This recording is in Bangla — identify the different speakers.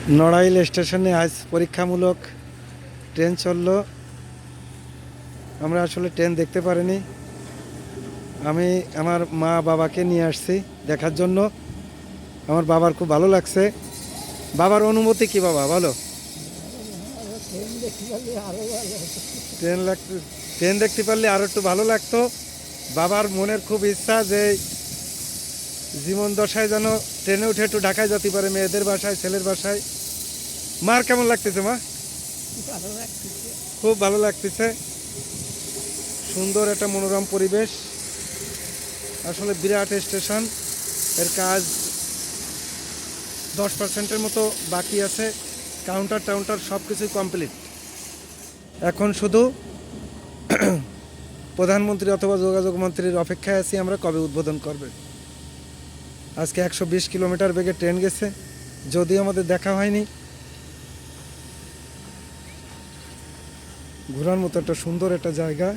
Speaker 1: নড়াইল স্টেশনে আজ পরীক্ষামূলক ট্রেন চললো। আমরা আসলে ট্রেন দেখতে পারিনি। আমি আমার মা বাবাকে নিয়ে আসছি দেখার জন্য। আমার বাবার খুব ভালো লাগছে। বাবার অনুমতি কি বাবা বলো? ট্রেন লাগতে ট্রেন দেখতে পারলে আরও একটু ভালো লাগতো। বাবার মনের খুব ইচ্ছা যে জীবন দশায় যেন ট্রেনে উঠে একটু ঢাকায় যেতে পারে, মেয়েদের বাসায়, ছেলের বাসায়। মার কেমন লাগতেছে মা? খুব ভালো লাগতেছে। সুন্দর একটা মনোরম পরিবেশ। আসলে বিরাট স্টেশন। এর কাজ 10%-এর মতো বাকি আছে। কাউন্টার সব কিছুই কমপ্লিট। এখন শুধু প্রধানমন্ত্রী অথবা যোগাযোগ মন্ত্রীর অপেক্ষায় আছি আমরা কবে উদ্বোধন করবে। আজকে 120 কিলোমিটার বেগে ট্রেন গেছে, যদিও আমাদের দেখা হয়নি। ঘোরার মতো একটা সুন্দর একটা জায়গা।